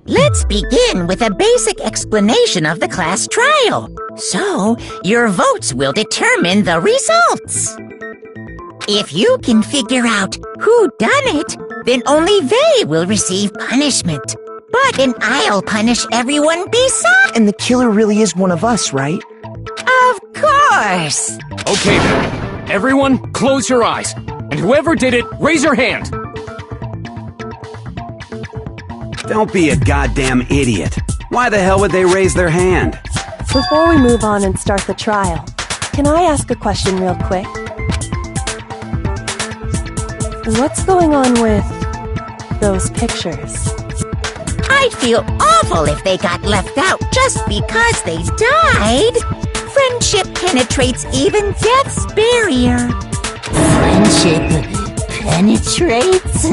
Let's begin with a basic explanation of the class trial. So, your votes will determine the results. If you can figure out who done it, then only they will receive punishment. But then I'll punish everyone besides. And the killer really is one of us, right? Of course! Okay then. Everyone, close your eyes. And whoever did it, raise your hand. Don't be a goddamn idiot. Why the hell would they raise their hand? Before we move on and start the trial, can I ask a question real quick? What's going on with those pictures? I'd feel awful if they got left out just because they died. Friendship penetrates even death's barrier. Friendship penetrates?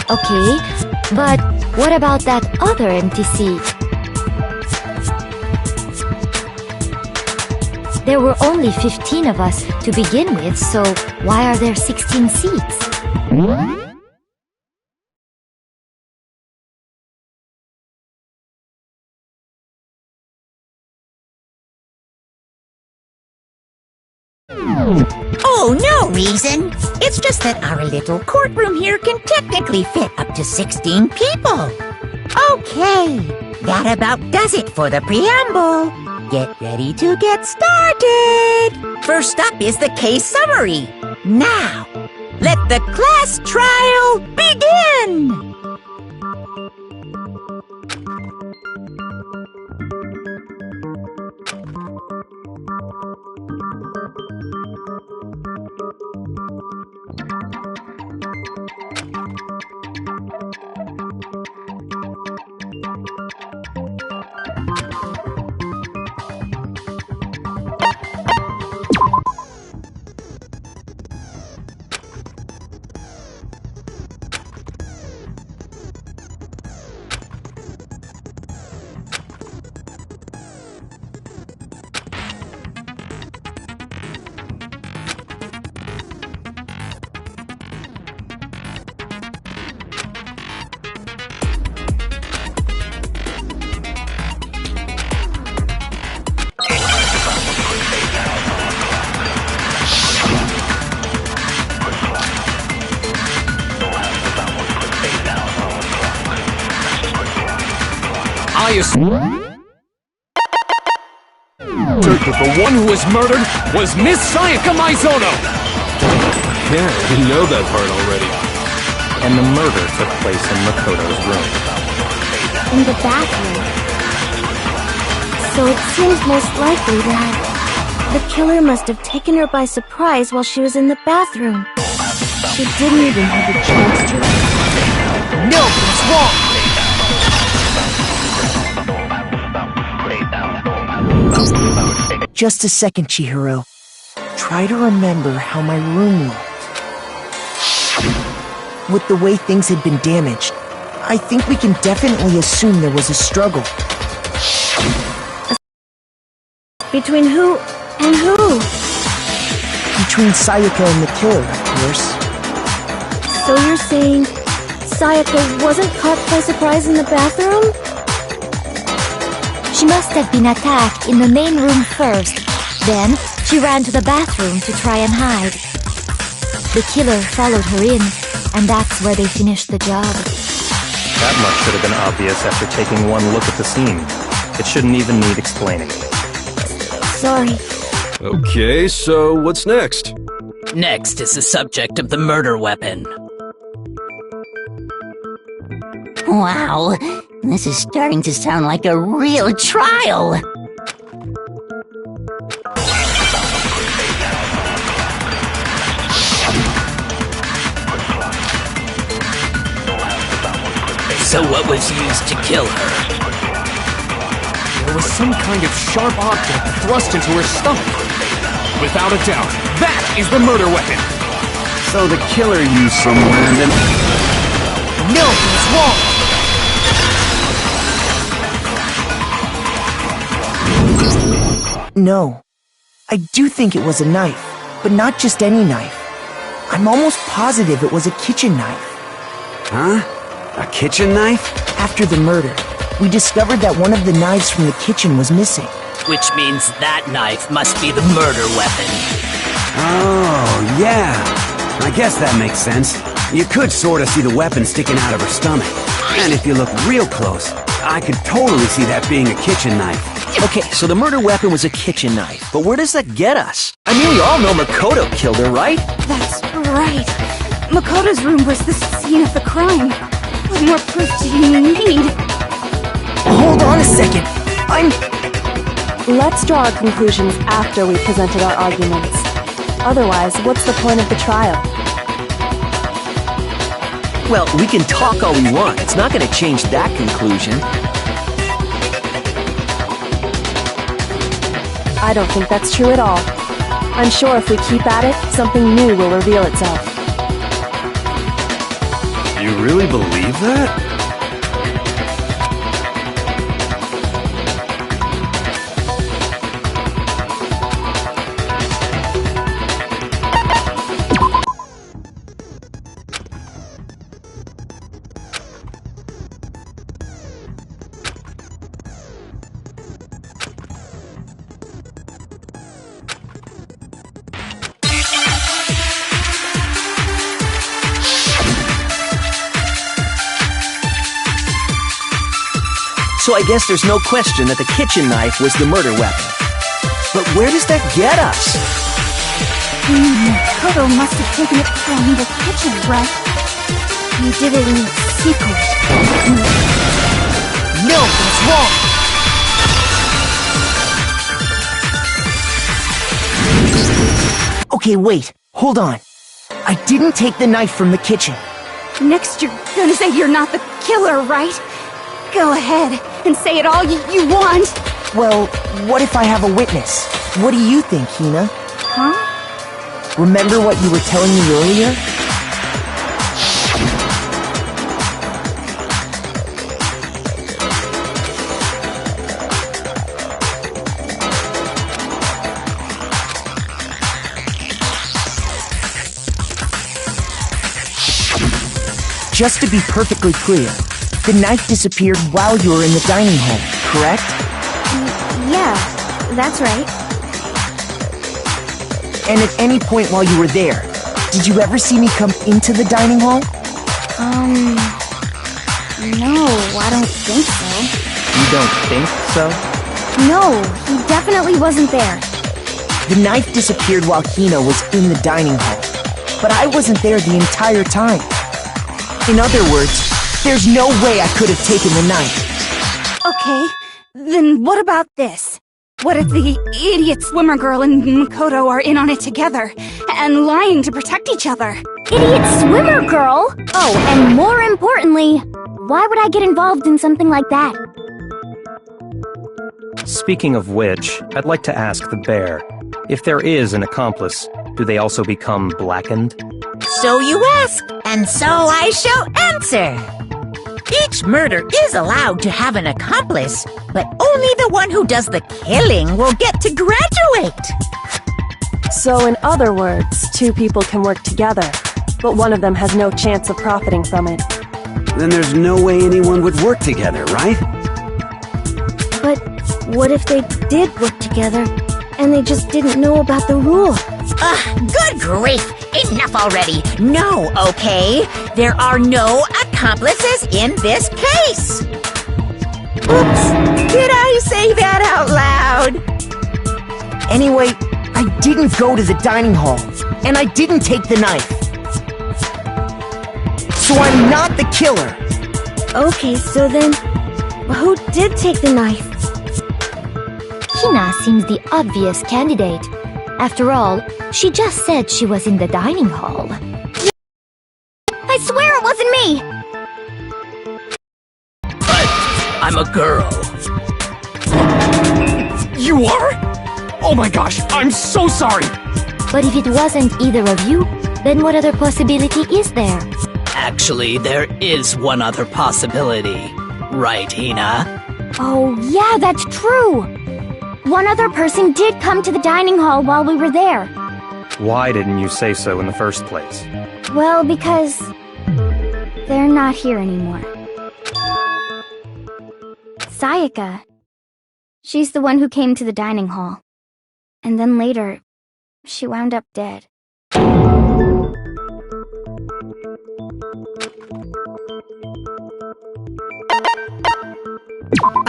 Okay, but what about that other empty seat? There were only 15 of us to begin with, so why are there 16 seats? Oh, no reason. It's just that our little courtroom here can technically fit up to 16 people. Okay, that about does it for the preamble. Get ready to get started. First up is the case summary. Now, let the class trial begin. The one who was murdered was Miss Sayaka Maizono! Yeah, we know that part already. And the murder took place in Makoto's room. In the bathroom. So it seems most likely that the killer must have taken her by surprise while she was in the bathroom. She didn't even have a chance to... No, it's wrong! Just a second, Chihiro. Try to remember how my room looked. With the way things had been damaged, I think we can definitely assume there was a struggle. Between who and who? Between Sayaka and the killer, of course. So you're saying Sayaka wasn't caught by surprise in the bathroom? She must have been attacked in the main room first. Then, she ran to the bathroom to try and hide. The killer followed her in, and that's where they finished the job. That much should have been obvious after taking one look at the scene. It shouldn't even need explaining. Sorry. Okay, so what's next? Next is the subject of the murder weapon. Wow, this is starting to sound like a real trial. So what was used to kill her? There was some kind of sharp object thrust into her stomach. Without a doubt, that is the murder weapon. So the killer used some random... No, he's wrong! No. I do think it was a knife. but not just any knife. I'm almost positive it was a kitchen knife. Huh? A kitchen knife? After the murder, we discovered that one of the knives from the kitchen was missing. Which means that knife must be the murder weapon. Oh, yeah. I guess that makes sense. You could sort of see the weapon sticking out of her stomach. And if you look real close, I could totally see that being a kitchen knife. Okay, so the murder weapon was a kitchen knife, but where does that get us? I mean, we all know Makoto killed her, right? That's right. Makoto's room was the scene of the crime. What more proof do you need? Hold on a second. Let's draw our conclusions after we've presented our arguments. Otherwise, what's the point of the trial? Well, we can talk all we want. It's not going to change that conclusion. I don't think that's true at all. I'm sure if we keep at it, something new will reveal itself. You really believe that? So I guess there's no question that the kitchen knife was the murder weapon. But where does that get us? Makoto must have taken it from the kitchen, right? He did it in secret. No, that's wrong! Okay, wait. Hold on. I didn't take the knife from the kitchen. Next you're gonna say you're not the killer, right? Go ahead and say it all you want. Well, what if I have a witness? What do you think, Hina? Huh? Remember what you were telling me earlier? Just to be perfectly clear, the knife disappeared while you were in the dining hall, correct? Yeah, that's right. And at any point while you were there, did you ever see me come into the dining hall? No, I don't think so. You don't think so? No, he definitely wasn't there. The knife disappeared while Hina was in the dining hall, but I wasn't there the entire time. In other words, there's no way I could have taken the knife. Okay, then what about this? What if the idiot swimmer girl and Makoto are in on it together, and lying to protect each other? Idiot swimmer girl! Oh, and more importantly, why would I get involved in something like that? Speaking of which, I'd like to ask the bear, if there is an accomplice, do they also become blackened? So you ask, and so I shall answer. Each murder is allowed to have an accomplice, but only the one who does the killing will get to graduate. So in other words, two people can work together, but one of them has no chance of profiting from it. Then there's no way anyone would work together, right? But what if they did work together, and they just didn't know about the rule? Good grief! Enough already! No, okay? There are no accomplices in this case! Oops! Did I say that out loud? Anyway, I didn't go to the dining hall, and I didn't take the knife. So I'm not the killer. Okay, so then, who did take the knife? Hina seems the obvious candidate. After all, she just said she was in the dining hall. I swear it wasn't me! But I'm a girl. You are? Oh my gosh, I'm so sorry! But if it wasn't either of you, then what other possibility is there? Actually, there is one other possibility. Right, Hina? Oh, yeah, that's true! One other person did come to the dining hall while we were there. Why didn't you say so in the first place? Well, because they're not here anymore. Sayaka. She's the one who came to the dining hall. And then later, she wound up dead.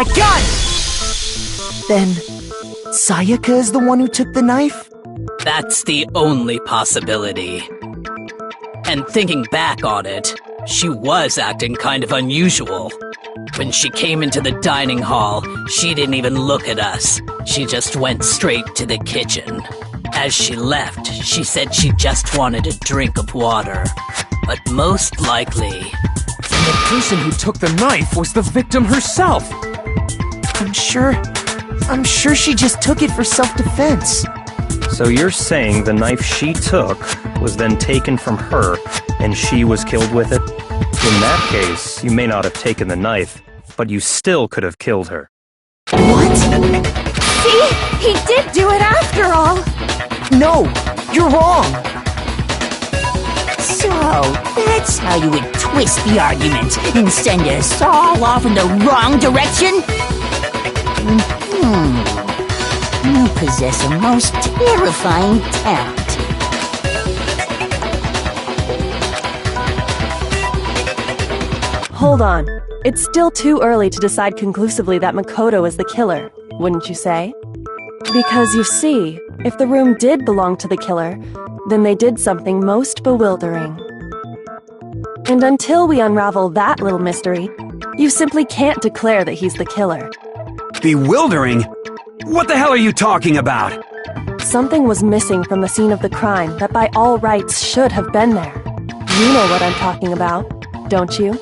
I got it! Then, Sayaka is the one who took the knife? That's the only possibility. And thinking back on it, she was acting kind of unusual. When she came into the dining hall, she didn't even look at us. She just went straight to the kitchen. As she left, she said she just wanted a drink of water. But most likely... The person who took the knife was the victim herself! I'm sure she just took it for self-defense. So you're saying the knife she took was then taken from her, and she was killed with it? In that case, you may not have taken the knife, but you still could have killed her. What? See? He did do it after all! No, you're wrong! So, that's how you would twist the argument and send us all off in the wrong direction? You possess a most terrifying talent. Hold on. It's still too early to decide conclusively that Makoto is the killer, wouldn't you say? Because you see, if the room did belong to the killer, then they did something most bewildering. And until we unravel that little mystery, you simply can't declare that he's the killer. Bewildering? What the hell are you talking about? Something was missing from the scene of the crime that by all rights should have been there. You know what I'm talking about, don't you?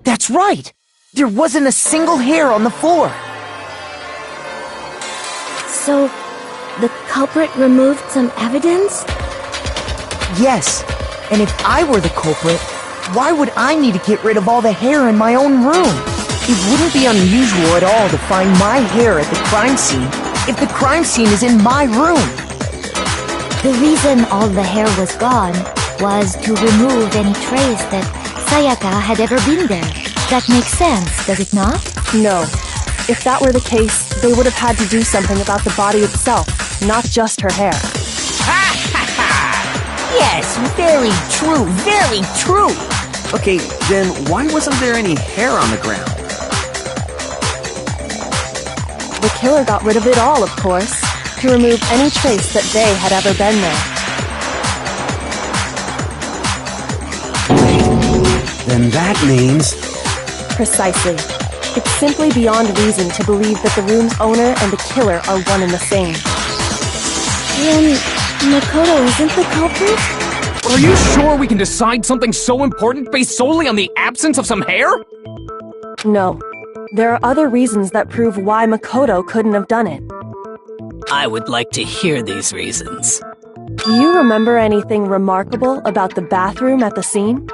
That's right! There wasn't a single hair on the floor! So, the culprit removed some evidence? Yes, and if I were the culprit, why would I need to get rid of all the hair in my own room? It wouldn't be unusual at all to find my hair at the crime scene if the crime scene is in my room. The reason all the hair was gone was to remove any trace that Sayaka had ever been there. That makes sense, does it not? No. If that were the case, they would have had to do something about the body itself, not just her hair. Yes, very true, very true. Okay, then why wasn't there any hair on the ground? The killer got rid of it all, of course, to remove any trace that they had ever been there. Then that means... Precisely. It's simply beyond reason to believe that the room's owner and the killer are one and the same. Then Makoto isn't the culprit? Are you sure we can decide something so important based solely on the absence of some hair? No. There are other reasons that prove why Makoto couldn't have done it. I would like to hear these reasons. Do you remember anything remarkable about the bathroom at the scene?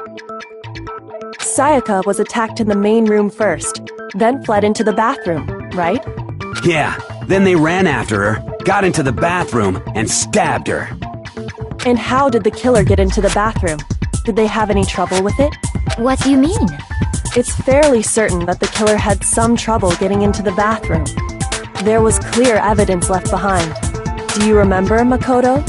Sayaka was attacked in the main room first, then fled into the bathroom, right? Yeah, then they ran after her, got into the bathroom, and stabbed her. And how did the killer get into the bathroom? Did they have any trouble with it? What do you mean? It's fairly certain that the killer had some trouble getting into the bathroom. There was clear evidence left behind. Do you remember, Makoto?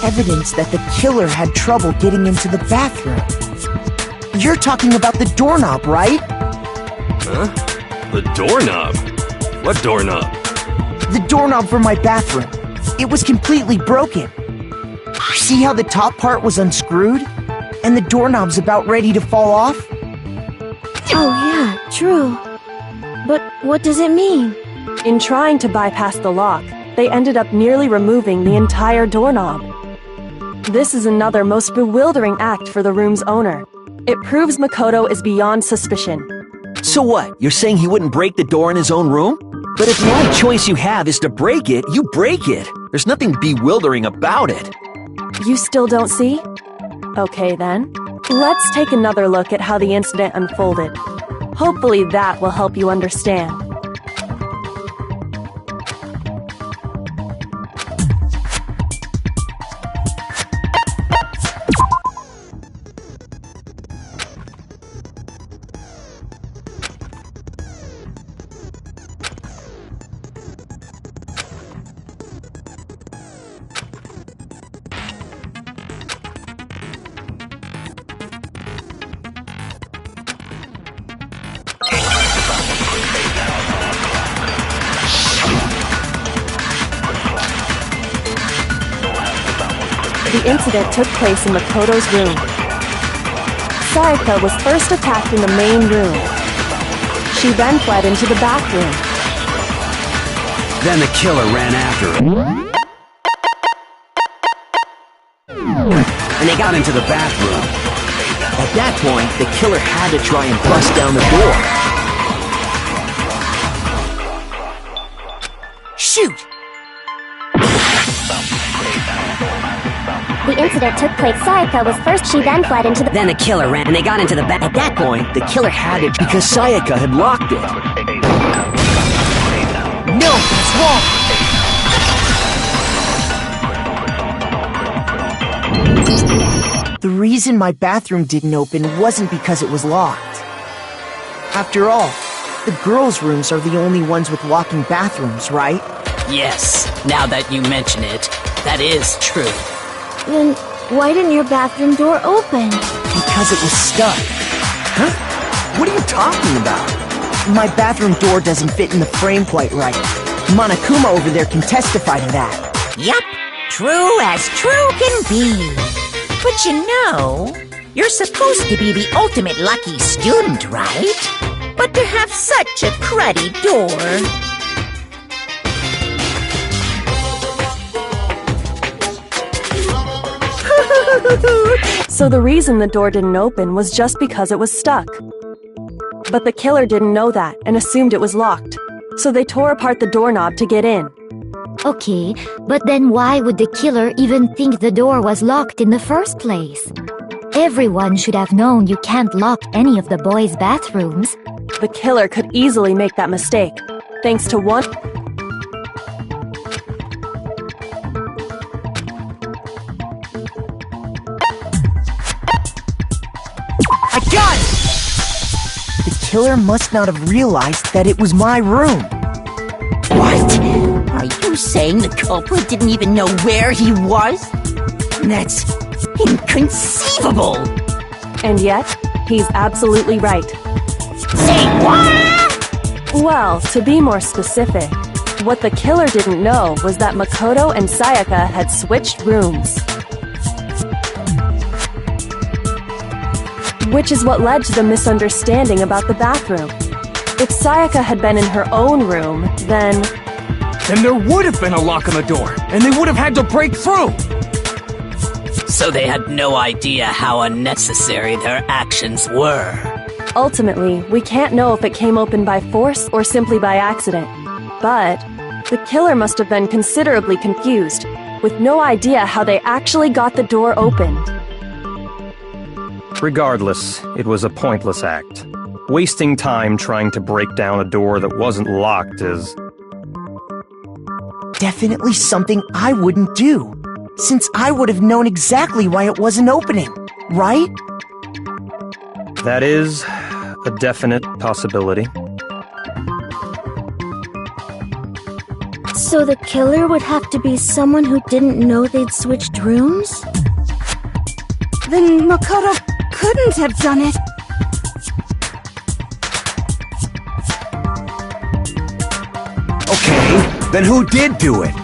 evidence that the killer had trouble getting into the bathroom. You're talking about the doorknob, right? Huh? The doorknob? What doorknob? The doorknob for my bathroom. It was completely broken. See how the top part was unscrewed? And the doorknob's about ready to fall off? Oh yeah, true. But what does it mean? In trying to bypass the lock, they ended up nearly removing the entire doorknob. This is another most bewildering act for the room's owner. It proves Makoto is beyond suspicion. So what? You're saying he wouldn't break the door in his own room? But if the only choice you have is to break it, you break it. There's nothing bewildering about it. You still don't see? Okay then. Let's take another look at how the incident unfolded. Hopefully that will help you understand. The incident took place in Makoto's room. Sayaka was first attacked in the main room. She then fled into the bathroom. Then the killer ran after her. And they got into the bathroom. At that point, the killer had to try and bust down the door. Shoot! The incident took place. Sayaka was first. She then fled into the... Then the killer ran and they got into the At that point, the killer had to because Sayaka had locked it. No, that's wrong! The reason my bathroom didn't open wasn't because it was locked. After all, the girls' rooms are the only ones with locking bathrooms, right? Yes, now that you mention it, that is true. Then why didn't your bathroom door open? Because it was stuck. Huh? What are you talking about? My bathroom door doesn't fit in the frame quite right. Monokuma over there can testify to that. Yup, true as true can be. But you know, you're supposed to be the ultimate lucky student, right? But to have such a cruddy door... So the reason the door didn't open was just because it was stuck. But the killer didn't know that and assumed it was locked. So they tore apart the doorknob to get in. Okay, but then why would the killer even think the door was locked in the first place? Everyone should have known you can't lock any of the boys' bathrooms. The killer could easily make that mistake, thanks to one... I got it! The killer must not have realized that it was my room. What? Are you saying the culprit didn't even know where he was? That's inconceivable! And yet, he's absolutely right. Say what? Well, to be more specific, what the killer didn't know was that Makoto and Sayaka had switched rooms. Which is what led to the misunderstanding about the bathroom. If Sayaka had been in her own room, then there would have been a lock on the door, and they would have had to break through! So they had no idea how unnecessary their actions were. Ultimately, we can't know if it came open by force or simply by accident. But the killer must have been considerably confused, with no idea how they actually got the door opened. Regardless, it was a pointless act. Wasting time trying to break down a door that wasn't locked is... Definitely something I wouldn't do, since I would have known exactly why it wasn't opening, right? That is a definite possibility. So the killer would have to be someone who didn't know they'd switched rooms? Then Makoto couldn't have done it. Okay, then who did do it?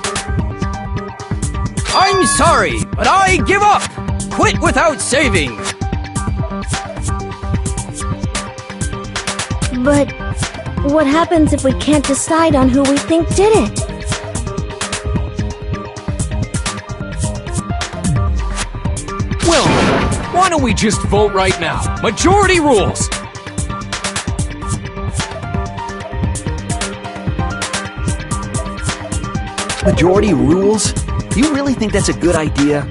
I'm sorry, but I give up! Quit without saving! But what happens if we can't decide on who we think did it? Well, why don't we just vote right now? Majority rules! Majority rules? You really think that's a good idea?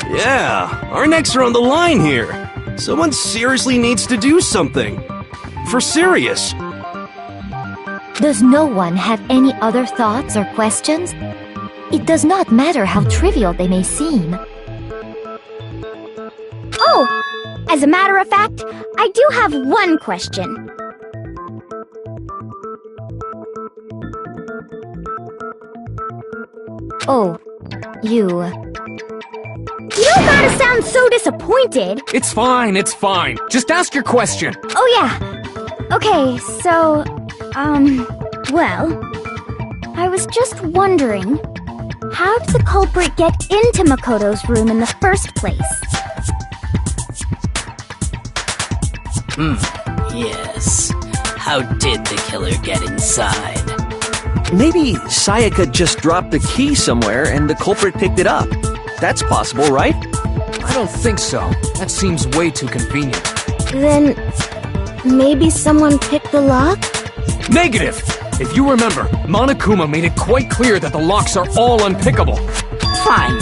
Yeah, our necks are on the line here. Someone seriously needs to do something. For serious. Does no one have any other thoughts or questions? It does not matter how trivial they may seem. Oh! As a matter of fact, I do have one question. Oh, you... You don't gotta sound so disappointed! It's fine, it's fine. Just ask your question. Oh yeah. Okay, so, well, I was just wondering, how did the culprit get into Makoto's room in the first place? Yes. How did the killer get inside? Maybe Sayaka just dropped the key somewhere and the culprit picked it up. That's possible, right? I don't think so. That seems way too convenient. Then, maybe someone picked the lock? Negative! If you remember, Monokuma made it quite clear that the locks are all unpickable. Fine.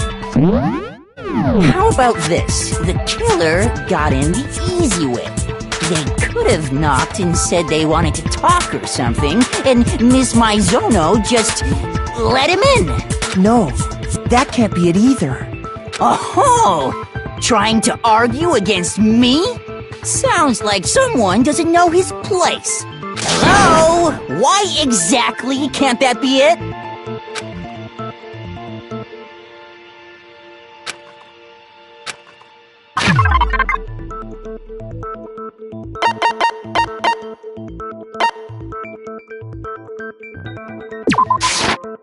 How about this? The killer got in the easy way. They could have knocked and said they wanted to talk or something, and Miss Maizono just let him in. No, that can't be it either. Oh, trying to argue against me? Sounds like someone doesn't know his place. Hello? Why exactly can't that be it?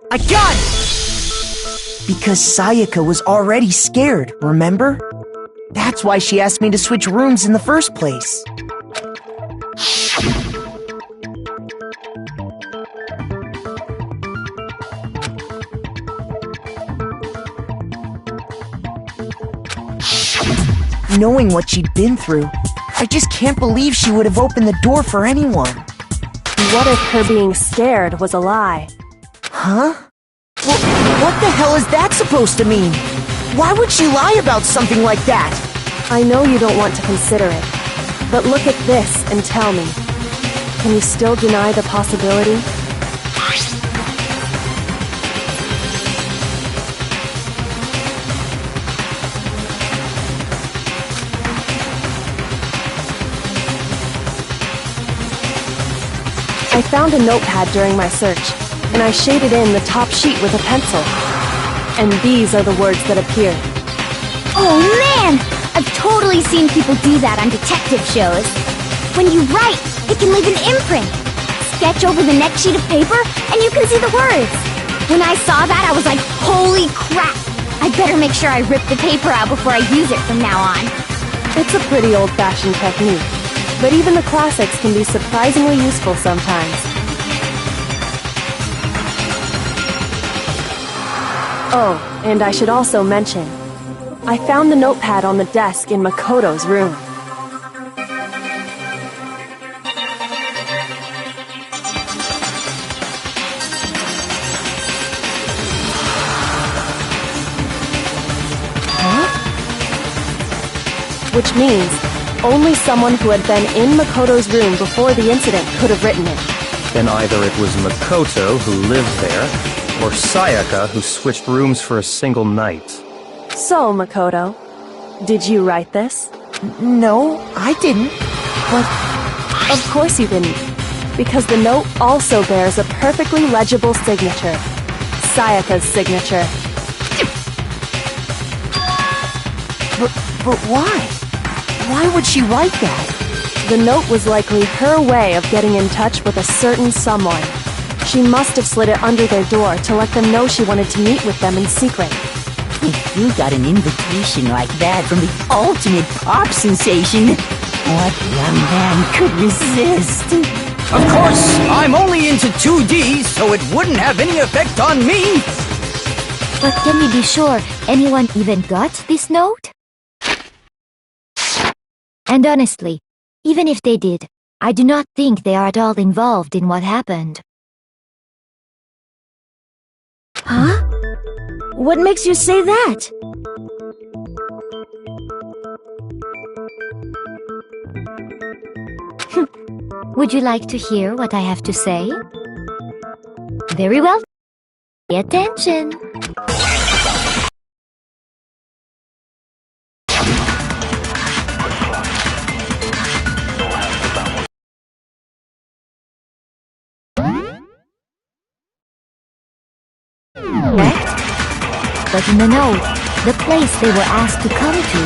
I got it! Because Sayaka was already scared, remember? That's why she asked me to switch rooms in the first place. Knowing what she'd been through, I just can't believe she would have opened the door for anyone. What if her being scared was a lie? Huh? Well, what the hell is that supposed to mean? Why would she lie about something like that? I know you don't want to consider it, but look at this and tell me. Can you still deny the possibility? I found a notepad during my search, and I shaded in the top sheet with a pencil. And these are the words that appeared. Oh man! I've totally seen people do that on detective shows. When you write, it can leave an imprint. Sketch over the next sheet of paper, and you can see the words. When I saw that, I was like, holy crap! I better make sure I rip the paper out before I use it from now on. It's a pretty old-fashioned technique, but even the classics can be surprisingly useful sometimes. Oh, and I should also mention, I found the notepad on the desk in Makoto's room. Which means only someone who had been in Makoto's room before the incident could have written it. Then either it was Makoto who lived there, or Sayaka who switched rooms for a single night. So, Makoto, did you write this? No, I didn't. But of course you didn't. Because the note also bears a perfectly legible signature. Sayaka's signature. But why? Why would she write that? The note was likely her way of getting in touch with a certain someone. She must have slid it under their door to let them know she wanted to meet with them in secret. If you got an invitation like that from the ultimate pop sensation, what young man could resist? Of course, I'm only into 2D, so it wouldn't have any effect on me! But can we be sure anyone even got this note? And honestly, even if they did, I do not think they are at all involved in what happened. Huh? What makes you say that? Would you like to hear what I have to say? Very well. Pay attention. Correct? But in the note, the place they were asked to come to,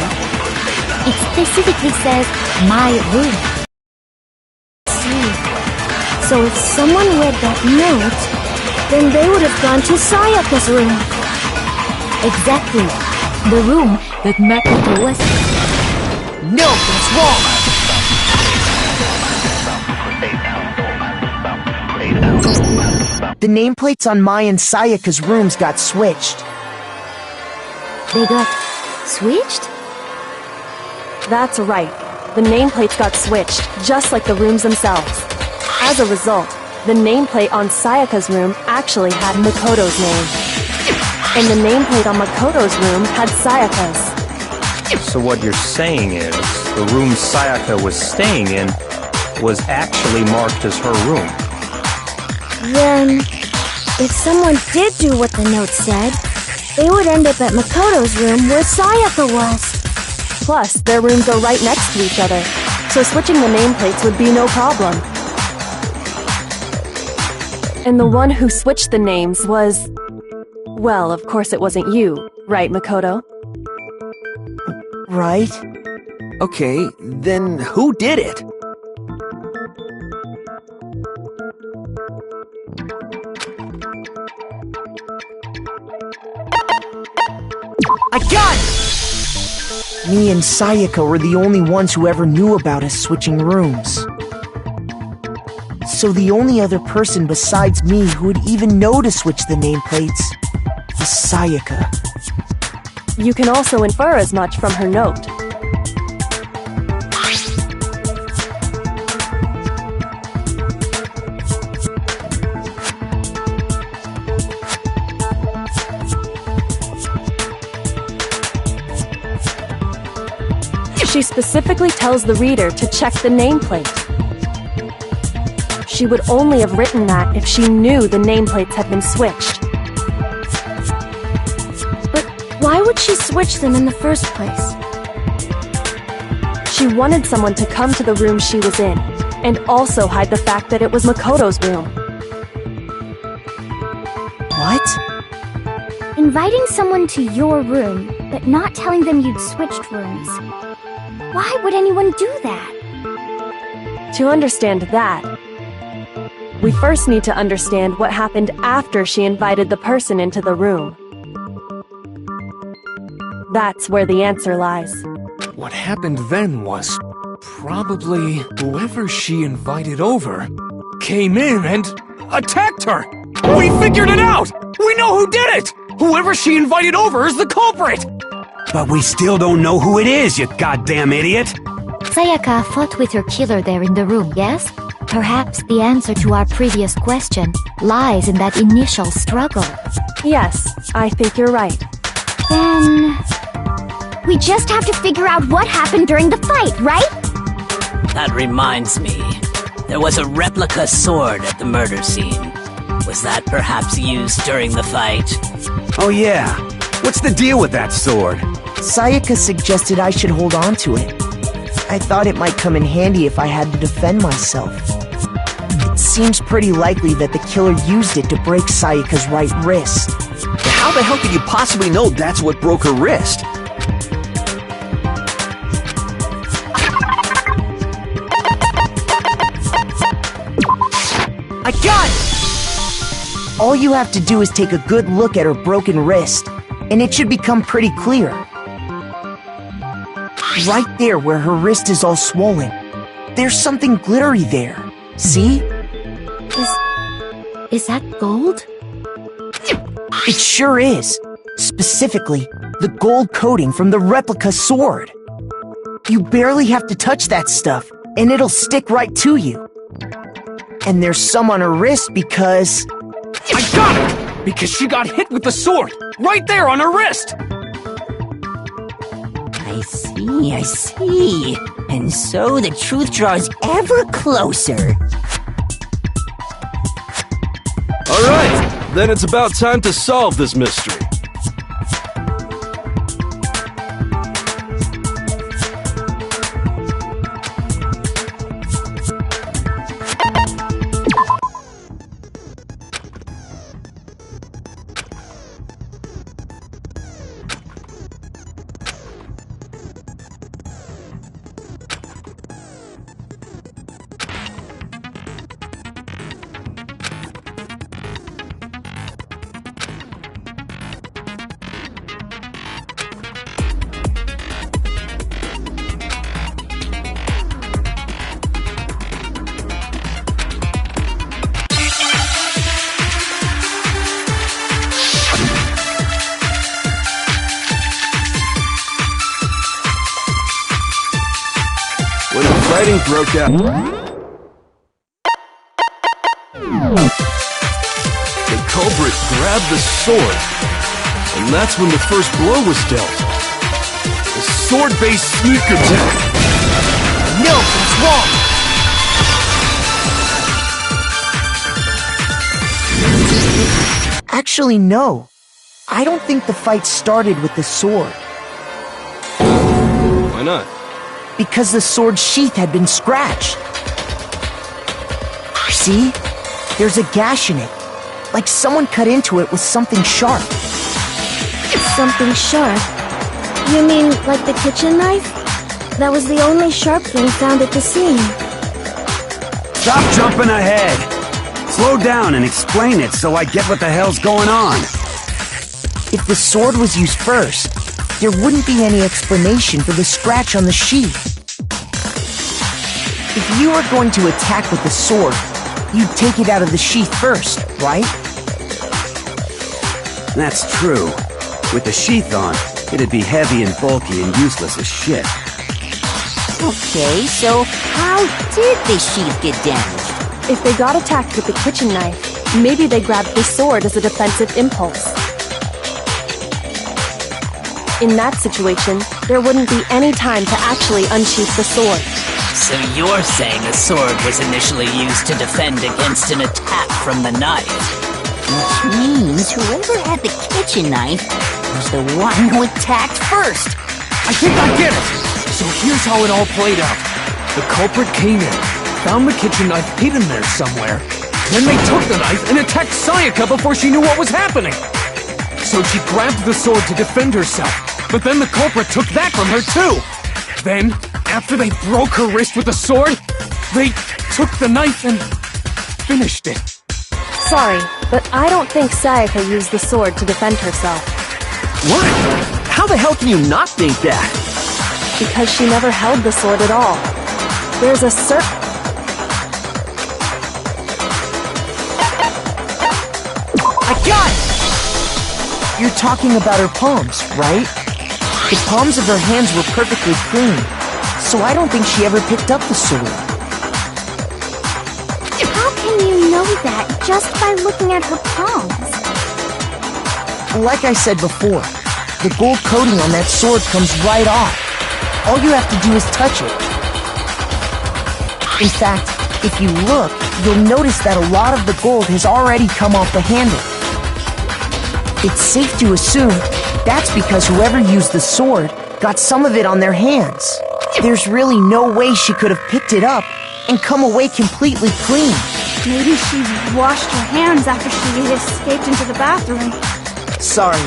it specifically says, my room. So if someone read that note, then they would have gone to Sayaka's room. Exactly. The room that Makoto was... No, that's wrong! The nameplates on Mai and Sayaka's rooms got switched. They got switched? That's right. The nameplates got switched, just like the rooms themselves. As a result, the nameplate on Sayaka's room actually had Makoto's name. And the nameplate on Makoto's room had Sayaka's. So what you're saying is, the room Sayaka was staying in was actually marked as her room. Then, if someone did do what the note said, they would end up at Makoto's room where Sayaka was. Plus, their rooms are right next to each other, so switching the nameplates would be no problem. And the one who switched the names was... Well, of course it wasn't you, right, Makoto? Right? Okay, then who did it? I got it! Me and Sayaka were the only ones who ever knew about us switching rooms. So the only other person besides me who would even know to switch the nameplates is Sayaka. You can also infer as much from her note. She specifically tells the reader to check the nameplate. She would only have written that if she knew the nameplates had been switched. But why would she switch them in the first place? She wanted someone to come to the room she was in, and also hide the fact that it was Makoto's room. What? Inviting someone to your room, but not telling them you'd switched rooms. Why would anyone do that? To understand that, we first need to understand what happened after she invited the person into the room. That's where the answer lies. What happened then was probably whoever she invited over came in and attacked her! We figured it out! We know who did it! Whoever she invited over is the culprit! But we still don't know who it is, you goddamn idiot! Sayaka fought with her killer there in the room, yes? Perhaps the answer to our previous question lies in that initial struggle. Yes, I think you're right. Then... we just have to figure out what happened during the fight, right? That reminds me. There was a replica sword at the murder scene. Was that perhaps used during the fight? Oh yeah. What's the deal with that sword? Sayaka suggested I should hold on to it. I thought it might come in handy if I had to defend myself. It Seems pretty likely that the killer used it to break Sayaka's right wrist. How the hell could you possibly know that's what broke her wrist? I got it! All you have to do is take a good look at her broken wrist, and it should become pretty clear. Right there where her wrist is all swollen, there's something glittery there. See? Is that gold? It sure is. Specifically, the gold coating from the replica sword. You barely have to touch that stuff, and it'll stick right to you. And there's some on her wrist because... I got it! Because she got hit with the sword! Right there on her wrist! I see. And so the truth draws ever closer. Alright, then it's about time to solve this mystery. When the fighting broke out, the culprit grabbed the sword, and that's when the first blow was dealt. The sword-based sneak attack. No, it's wrong! Actually, no. I don't think the fight started with the sword. Why not? Because the sword's sheath had been scratched. See? There's a gash in it. Like someone cut into it with something sharp. Something sharp? You mean like the kitchen knife? That was the only sharp thing found at the scene. Stop jumping ahead! Slow down and explain it so I get what the hell's going on. If the sword was used first, there wouldn't be any explanation for the scratch on the sheath. If you were going to attack with the sword, you'd take it out of the sheath first, right? That's true. With the sheath on, it'd be heavy and bulky and useless as shit. Okay, so how did the sheath get damaged? If they got attacked with the kitchen knife, maybe they grabbed the sword as a defensive impulse. In that situation, there wouldn't be any time to actually unsheath the sword. So you're saying the sword was initially used to defend against an attack from the knife? Which means whoever had the kitchen knife was the one who attacked first. I think I get it! So here's how it all played out. The culprit came in, found the kitchen knife hidden there somewhere, then they took the knife and attacked Sayaka before she knew what was happening. So she grabbed the sword to defend herself, but then the culprit took that from her too. Then, after they broke her wrist with the sword, they took the knife and finished it. Sorry, but I don't think Sayaka used the sword to defend herself. What? How the hell can you not think that? Because she never held the sword at all. There's a I got it! You're talking about her palms, right? The palms of her hands were perfectly clean, so I don't think she ever picked up the sword. How can you know that just by looking at her palms? Like I said before, the gold coating on that sword comes right off. All you have to do is touch it. In fact, if you look, you'll notice that a lot of the gold has already come off the handle. It's safe to assume that's because whoever used the sword got some of it on their hands. There's really no way she could have picked it up and come away completely clean. Maybe she washed her hands after she escaped into the bathroom. Sorry,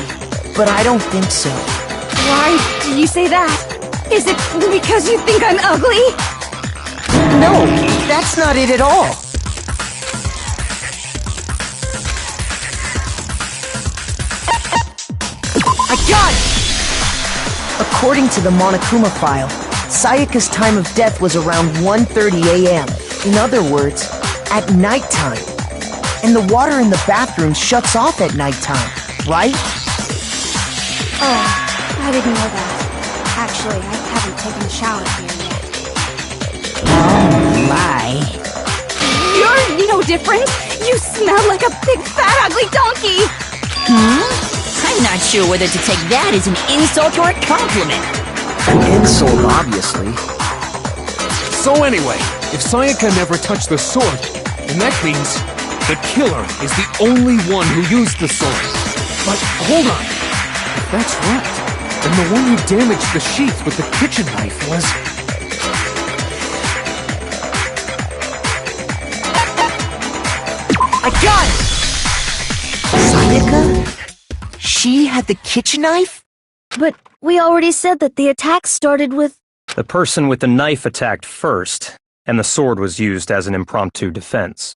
but I don't think so. Why do you say that? Is it because you think I'm ugly? No, that's not it at all. I got it! According to the Monokuma file, Sayaka's time of death was around 1:30 a.m. In other words, at nighttime. And the water in the bathroom shuts off at nighttime, right? Oh, I didn't know that. Actually, I haven't taken a shower here yet. Oh, my. You're no different! You smell like a big fat ugly donkey! I'm not sure whether to take that as an insult or a compliment. An insult, obviously. So anyway, if Sayaka never touched the sword, then that means the killer is the only one who used the sword. But hold on. If that's right, then the one who damaged the sheath with the kitchen knife was... I got it! Sayaka? She had the kitchen knife? But we already said that the attack started with... The person with the knife attacked first, and the sword was used as an impromptu defense.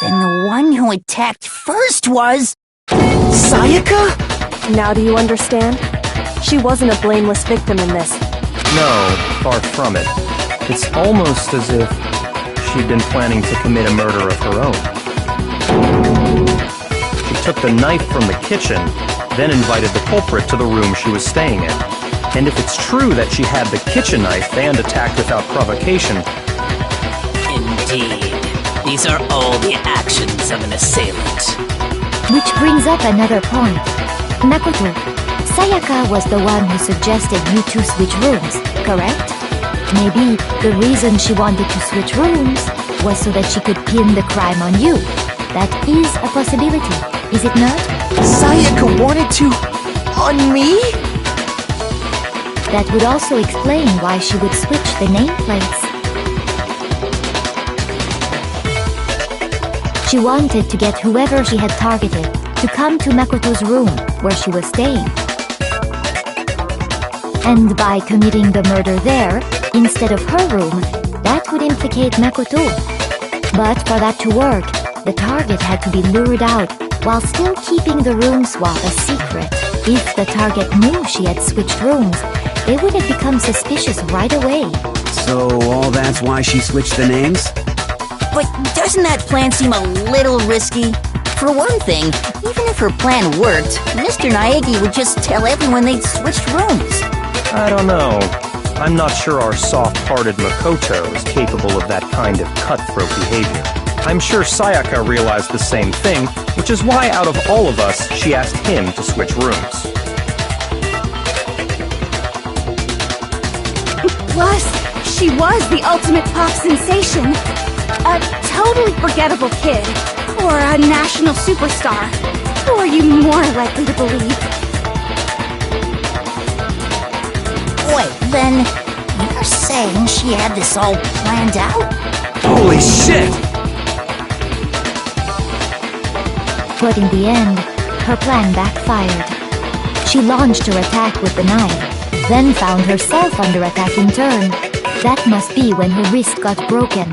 Then the one who attacked first was... Sayaka? Now do you understand? She wasn't a blameless victim in this. No, far from it. It's almost as if she'd been planning to commit a murder of her own. She took the knife from the kitchen, then invited the culprit to the room she was staying in. And if it's true that she had the kitchen knife and attacked without provocation... Indeed. These are all the actions of an assailant. Which brings up another point. Makoto, Sayaka was the one who suggested you two switch rooms, correct? Maybe the reason she wanted to switch rooms was so that she could pin the crime on you. That is a possibility, is it not? Sayaka wanted to... on me? That would also explain why she would switch the nameplates. She wanted to get whoever she had targeted to come to Makoto's room where she was staying. And by committing the murder there, instead of her room, that would implicate Makoto. But for that to work, the target had to be lured out while still keeping the room swap a secret. If the target knew she had switched rooms, they would have become suspicious right away. So all that's why she switched the names? But doesn't that plan seem a little risky? For one thing, even if her plan worked, Mr. Naegi would just tell everyone they'd switched rooms. I don't know. I'm not sure our soft-hearted Makoto is capable of that kind of cutthroat behavior. I'm sure Sayaka realized the same thing, which is why out of all of us, she asked him to switch rooms. Plus, she was the ultimate pop sensation. A totally forgettable kid. Or a national superstar. Who are you more likely to believe? Wait, then you're saying she had this all planned out? Holy shit! But in the end, her plan backfired. She launched her attack with the knife, then found herself under attack in turn. That must be when her wrist got broken,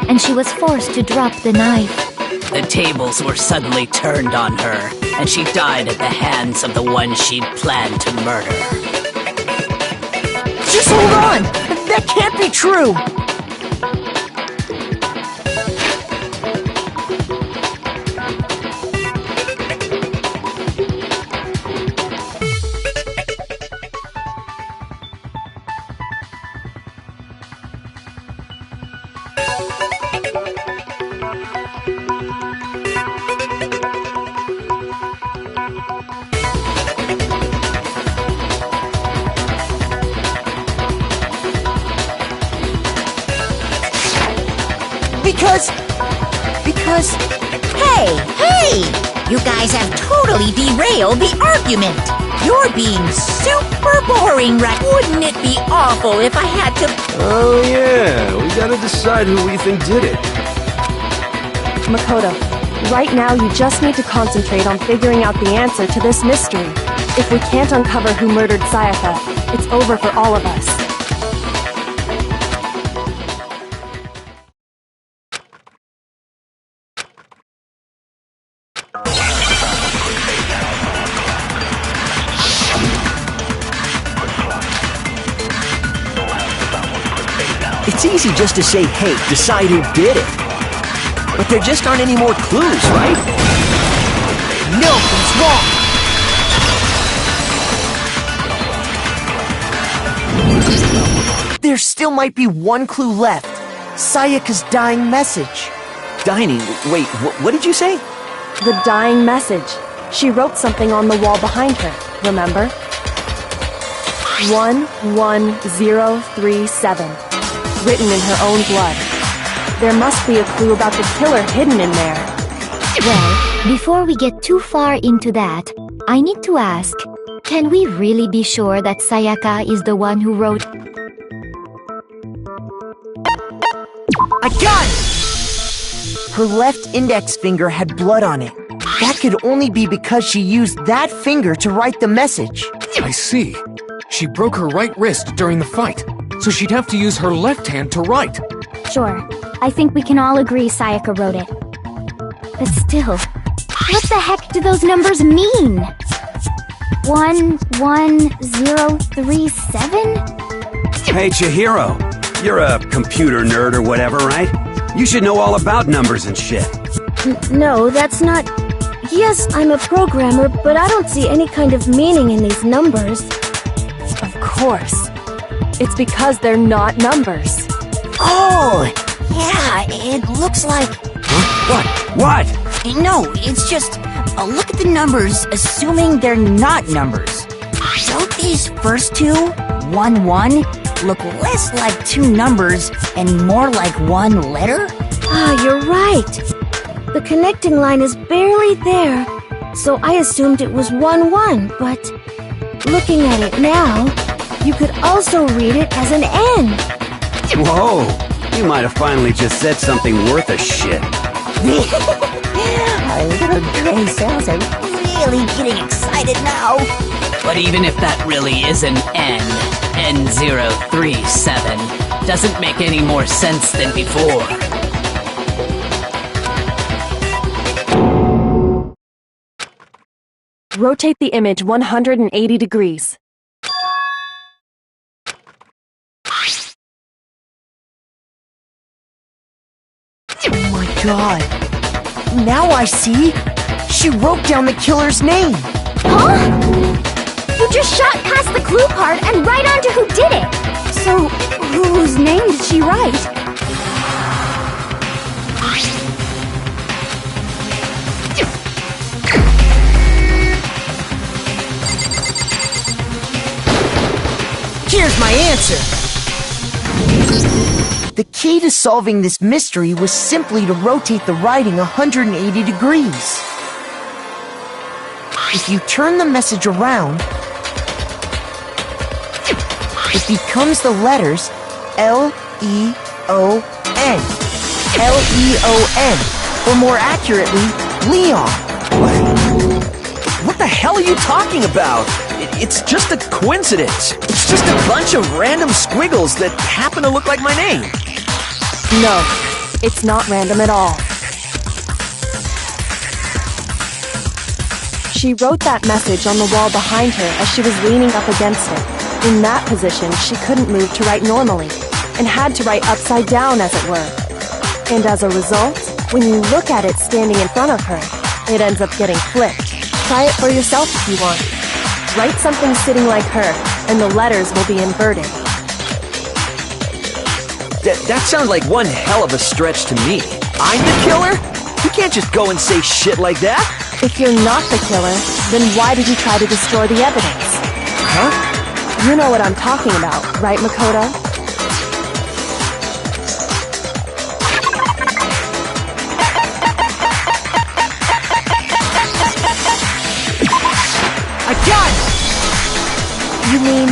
and she was forced to drop the knife. The tables were suddenly turned on her, and she died at the hands of the one she'd planned to murder. Just hold on! That can't be true! Because... Hey! You guys have totally derailed the argument! You're being super boring, right? Wouldn't it be awful if I had to... Oh yeah, we gotta decide who we think did it. Makoto, right now you just need to concentrate on figuring out the answer to this mystery. If we can't uncover who murdered Sayaka, it's over for all of us. It's easy just to say, hey, decide who did it. But there just aren't any more clues, right? No, he's wrong. There still might be one clue left. Sayaka's dying message. Dining? Wait, what did you say? The dying message. She wrote something on the wall behind her, remember? 11037. Written in her own blood. There must be a clue about the killer hidden in there. Well, before we get too far into that, I need to ask, can we really be sure that Sayaka is the one who wrote... I got it! Her left index finger had blood on it. That could only be because she used that finger to write the message. I see. She broke her right wrist during the fight, so she'd have to use her left hand to write. Sure. I think we can all agree Sayaka wrote it. But still, what the heck do those numbers mean? 11037? Hey, Chihiro. You're a computer nerd or whatever, right? You should know all about numbers and shit. No, that's not... Yes, I'm a programmer, but I don't see any kind of meaning in these numbers. Of course. It's because they're not numbers. Oh, yeah, it looks like... Huh? What? No, it's just... look at the numbers, assuming they're not numbers. Don't these first two, 1-1, look less like two numbers and more like one letter? Ah, you're right. The connecting line is barely there, so I assumed it was 1-1, but looking at it now, you could also read it as an N. Whoa, you might have finally just said something worth a shit. Our little gray cells are really getting excited now. But even if that really is an N037, doesn't make any more sense than before. Rotate the image 180 degrees. Oh my god. Now I see. She wrote down the killer's name. Huh? You just shot past the clue part and right onto who did it. So, whose name did she write? Here's my answer. The key to solving this mystery was simply to rotate the writing 180 degrees. If you turn the message around, it becomes the letters L-E-O-N. L-E-O-N. Or more accurately, Leon. What the hell are you talking about? It's just a coincidence. It's just a bunch of random squiggles that happen to look like my name. No, it's not random at all. She wrote that message on the wall behind her as she was leaning up against it. In that position, she couldn't move to write normally, and had to write upside down, as it were. And as a result, when you look at it standing in front of her, it ends up getting flipped. Try it for yourself if you want. Write something sitting like her, and the letters will be inverted. That sounds like one hell of a stretch to me. I'm the killer? You can't just go and say shit like that. If you're not the killer, then why did you try to destroy the evidence? Huh? You know what I'm talking about, right, Makoto? I got it! You mean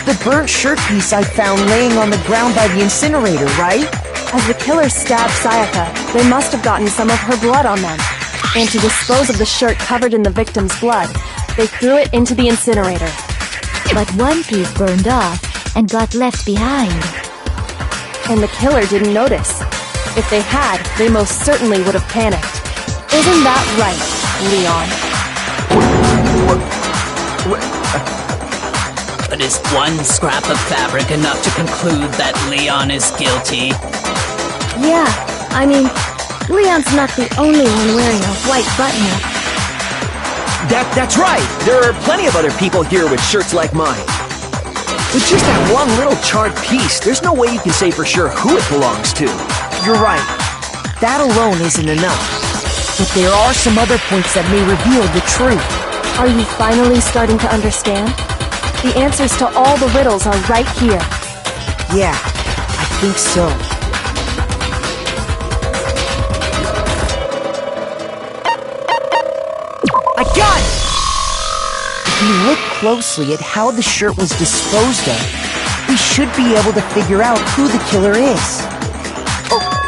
the burnt shirt piece I found laying on the ground by the incinerator, right? As the killer stabbed Sayaka, they must have gotten some of her blood on them. And to dispose of the shirt covered in the victim's blood, they threw it into the incinerator. But one piece burned off and got left behind. And the killer didn't notice. If they had, they most certainly would have panicked. Isn't that right, Leon? But is one scrap of fabric enough to conclude that Leon is guilty? Yeah, I mean, Leon's not the only one wearing a white button-up. That's right! There are plenty of other people here with shirts like mine. With just that one little charred piece, there's no way you can say for sure who it belongs to. You're right. That alone isn't enough. But there are some other points that may reveal the truth. Are you finally starting to understand? The answers to all the riddles are right here. Yeah, I think so. I got it! If we look closely at how the shirt was disposed of, we should be able to figure out who the killer is.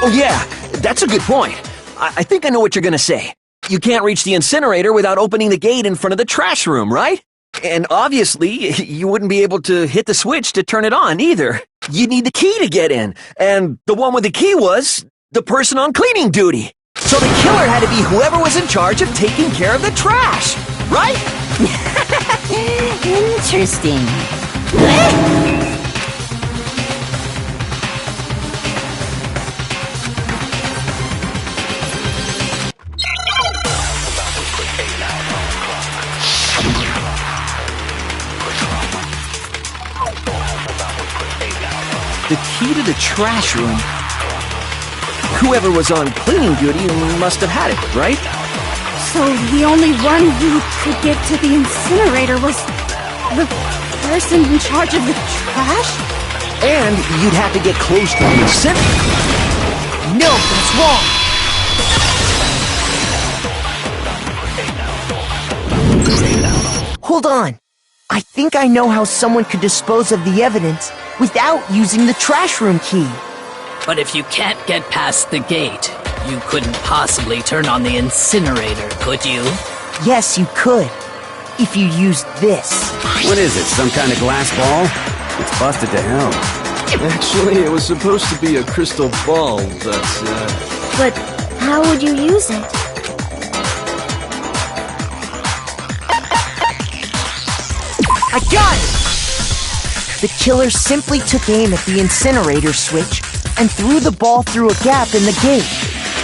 Oh yeah, that's a good point. I think I know what you're gonna say. You can't reach the incinerator without opening the gate in front of the trash room, right? And obviously, you wouldn't be able to hit the switch to turn it on either. You'd need the key to get in, and the one with the key was the person on cleaning duty. So the killer had to be whoever was in charge of taking care of the trash, right? Interesting. The key to the trash room. Whoever was on cleaning duty must have had it, right? So the only one who could get to the incinerator was the person in charge of the trash? And you'd have to get close to the incinerator. No, that's wrong! Hold on. I think I know how someone could dispose of the evidence without using the trash room key. But if you can't get past the gate, you couldn't possibly turn on the incinerator, could you? Yes, you could. If you used this. What is it, some kind of glass ball? It's busted to hell. Actually, it was supposed to be a crystal ball, But how would you use it? I got it! The killer simply took aim at the incinerator switch and threw the ball through a gap in the gate.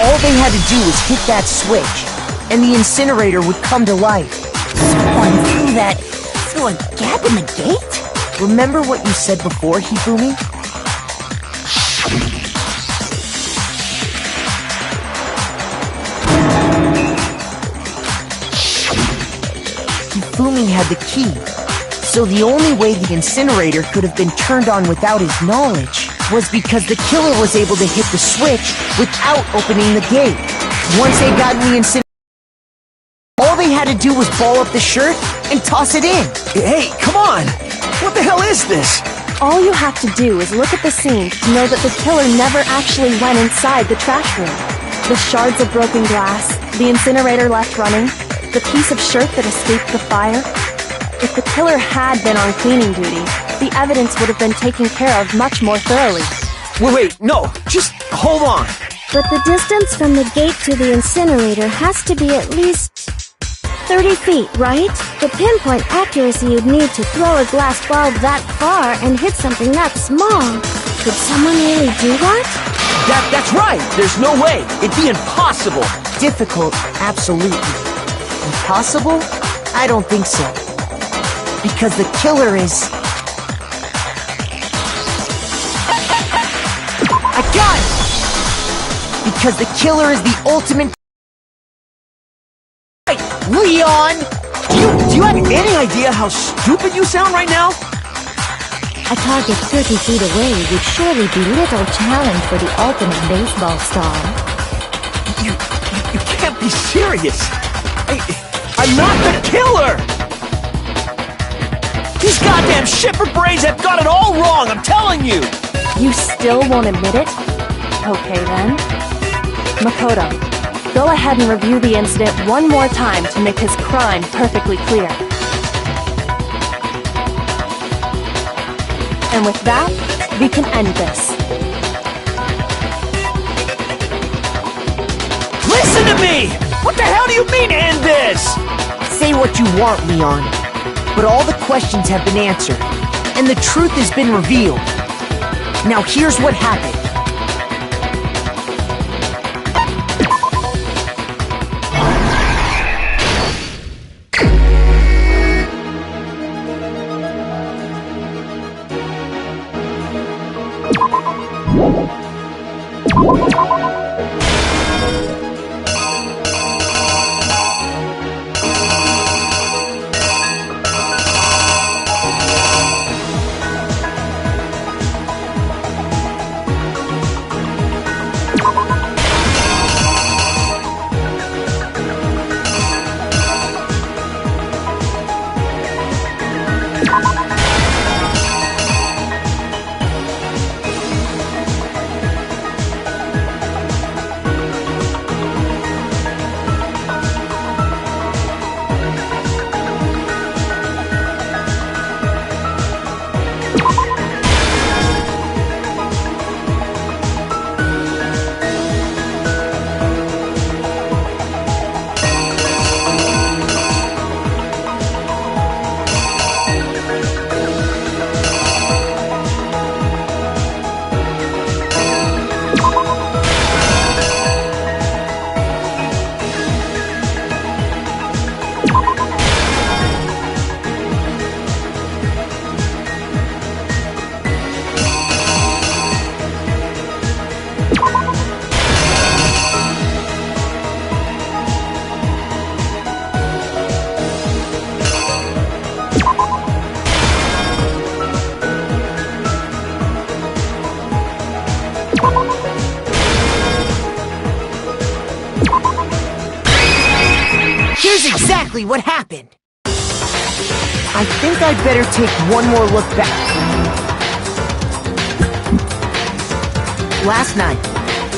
All they had to do was hit that switch, and the incinerator would come to life. Someone threw that through a gap in the gate? Remember what you said before, Hifumi? Hifumi had the key, so the only way the incinerator could have been turned on without his knowledge was because the killer was able to hit the switch without opening the gate. Once they got in the incinerator, all they had to do was ball up the shirt and toss it in. Hey, come on! What the hell is this? All you have to do is look at the scene to know that the killer never actually went inside the trash room. The shards of broken glass, the incinerator left running, the piece of shirt that escaped the fire. If the killer had been on cleaning duty, the evidence would have been taken care of much more thoroughly. Wait, no, just hold on. But the distance from the gate to the incinerator has to be at least 30 feet, right? The pinpoint accuracy you'd need to throw a glass bulb that far and hit something that small. Could someone really do that? That's right! There's no way! It'd be impossible! Difficult, absolutely. Impossible? I don't think so. Because the killer is... I got it! Because the killer is the ultimate... Leon! Do you have any idea how stupid you sound right now? A target 30 feet away would surely be little challenge for the ultimate baseball star. You can't be serious! I'm not the killer! These goddamn shipper brains have got it all wrong, I'm telling you! You still won't admit it? Okay then. Makoto, go ahead and review the incident one more time to make his crime perfectly clear. And with that, we can end this. Listen to me! What the hell do you mean, end this? Say what you want, Leon. But all the questions have been answered, and the truth has been revealed. Now here's what happened. Here's exactly what happened. I think I'd better take one more look back. Last night,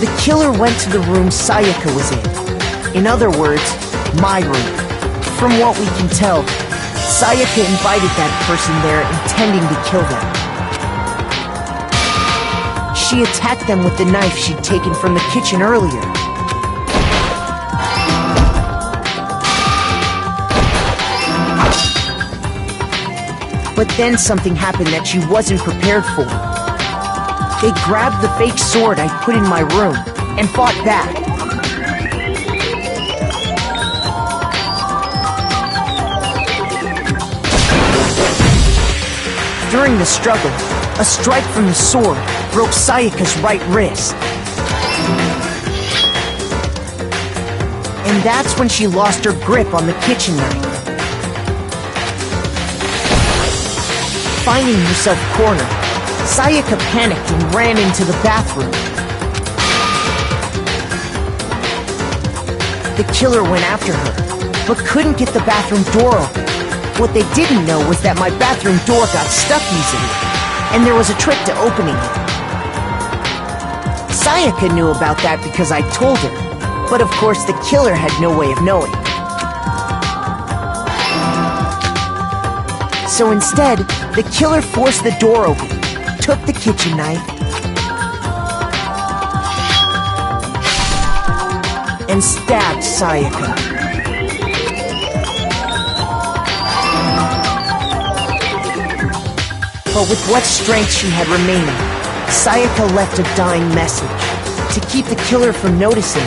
the killer went to the room Sayaka was in. In other words, my room. From what we can tell, Sayaka invited that person there intending to kill them. She attacked them with the knife she'd taken from the kitchen earlier. But then something happened that she wasn't prepared for. They grabbed the fake sword I put in my room and fought back. During the struggle, a strike from the sword broke Sayaka's right wrist. And that's when she lost her grip on the kitchen knife. Finding herself cornered, Sayaka panicked and ran into the bathroom. The killer went after her, but couldn't get the bathroom door open. What they didn't know was that my bathroom door got stuck easily, and there was a trick to opening it. Sayaka knew about that because I told her, but of course the killer had no way of knowing. So instead, the killer forced the door open, took the kitchen knife, and stabbed Sayaka. But with what strength she had remaining, Sayaka left a dying message. To keep the killer from noticing,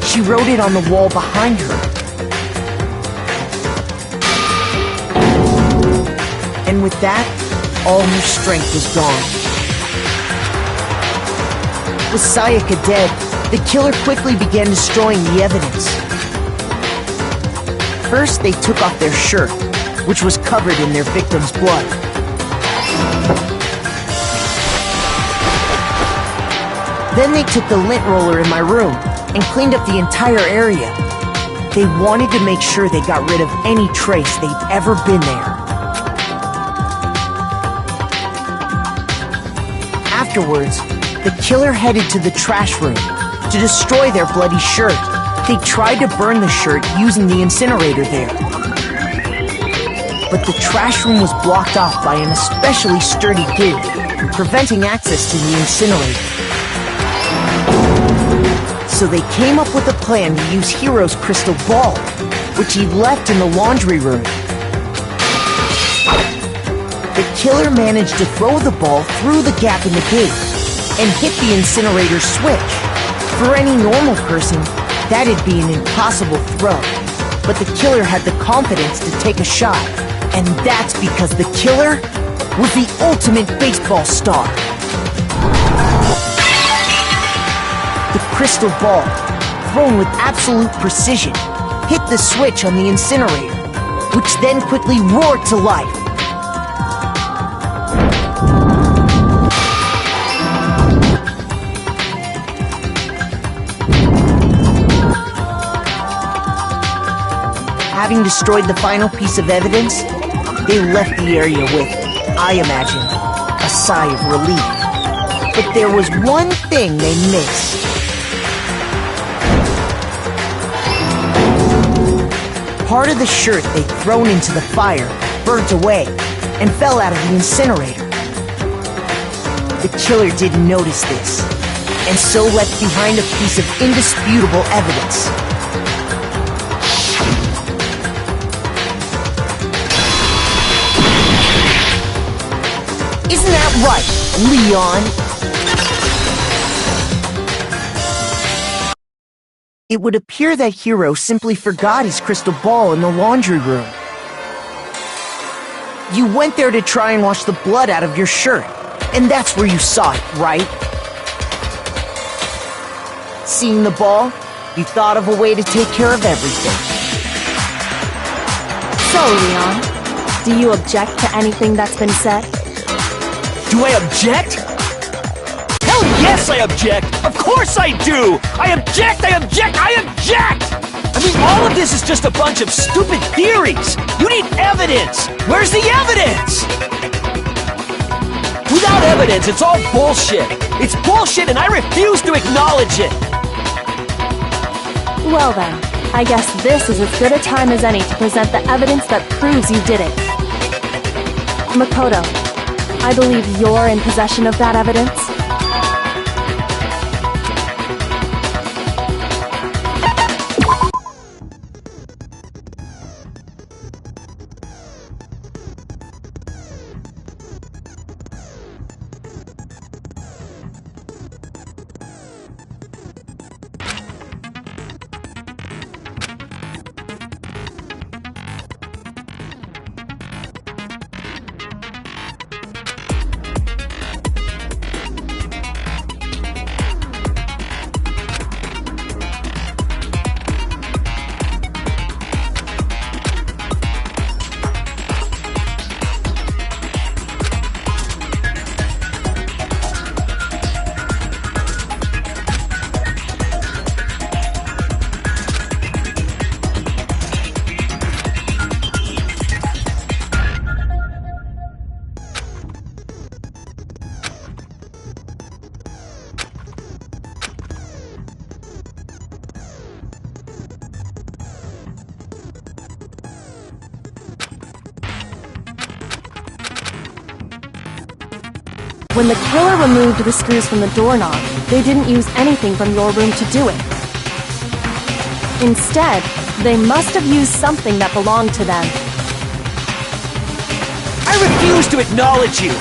she wrote it on the wall behind her. And with that, all her strength was gone. With Sayaka dead, the killer quickly began destroying the evidence. First, they took off their shirt, which was covered in their victim's blood. Then they took the lint roller in my room and cleaned up the entire area. They wanted to make sure they got rid of any trace they'd ever been there. Afterwards, The killer headed to the trash room to destroy their bloody shirt. They tried to burn the shirt using the incinerator there. But the trash room was blocked off by an especially sturdy gate, preventing access to the incinerator. So they came up with a plan to use Hiro's crystal ball, which he left in the laundry room. The killer managed to throw the ball through the gap in the gate and hit the incinerator switch. For any normal person, that'd be an impossible throw. But the killer had the confidence to take a shot. And that's because the killer was the ultimate baseball star. The crystal ball, thrown with absolute precision, hit the switch on the incinerator, which then quickly roared to life. Having destroyed the final piece of evidence, they left the area with, I imagine, a sigh of relief. But there was one thing they missed. Part of the shirt they'd thrown into the fire burnt away and fell out of the incinerator. The killer didn't notice this, and so left behind a piece of indisputable evidence. Isn't that right, Leon? It would appear that Hiro simply forgot his crystal ball in the laundry room. You went there to try and wash the blood out of your shirt, and that's where you saw it, right? Seeing the ball, you thought of a way to take care of everything. So, Leon, do you object to anything that's been said? Do I object? Hell yes, I object! Of course I do! I object! I object! I object! I mean, all of this is just a bunch of stupid theories! You need evidence! Where's the evidence? Without evidence, it's all bullshit! It's bullshit and I refuse to acknowledge it! Well then, I guess this is as good a time as any to present the evidence that proves you did it. Makoto, I believe you're in possession of that evidence. When the killer removed the screws from the doorknob, they didn't use anything from your room to do it. Instead, they must have used something that belonged to them. I refuse to acknowledge you!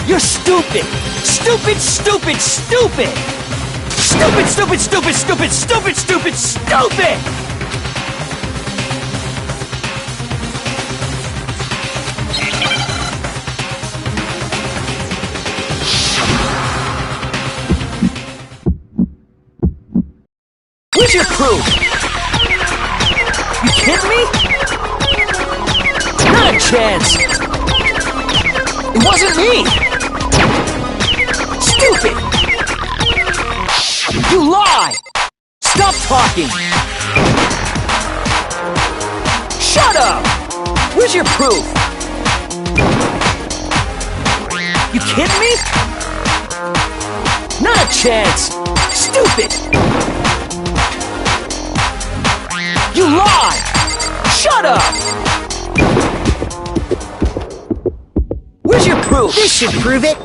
You're stupid! Stupid, stupid, stupid! Stupid, stupid, stupid, stupid, stupid, stupid, stupid! Where's your proof? You kidding me? Not a chance! It wasn't me! Stupid! You lie! Stop talking! Shut up! Where's your proof? You kidding me? Not a Not a chance! Stupid! You lied! Shut up! Where's your proof? This should prove it.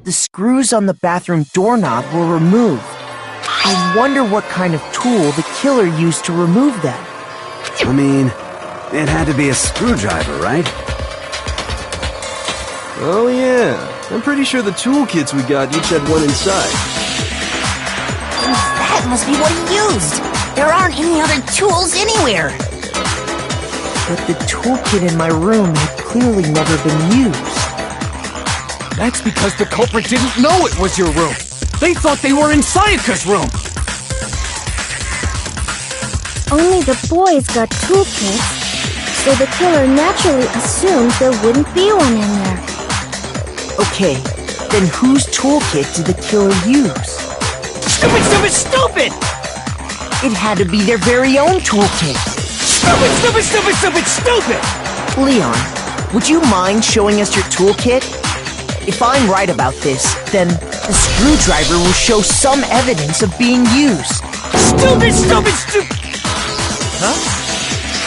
The screws on the bathroom doorknob were removed. I wonder what kind of tool the killer used to remove them. I mean, it had to be a screwdriver, right? Oh yeah, I'm pretty sure the toolkits we got each had one inside. That must be what he used. There aren't any other tools anywhere. But the toolkit in my room had clearly never been used. That's because the culprit didn't know it was your room. They thought they were in Sayaka's room. Only the boys got toolkits, so the killer naturally assumed there wouldn't be one in there. Okay, then whose toolkit did the killer use? Stupid, stupid, stupid! It had to be their very own toolkit. Stupid, stupid, stupid, stupid, stupid! Leon, would you mind showing us your toolkit? If I'm right about this, then the screwdriver will show some evidence of being used. Stupid, stupid, stupid! Huh?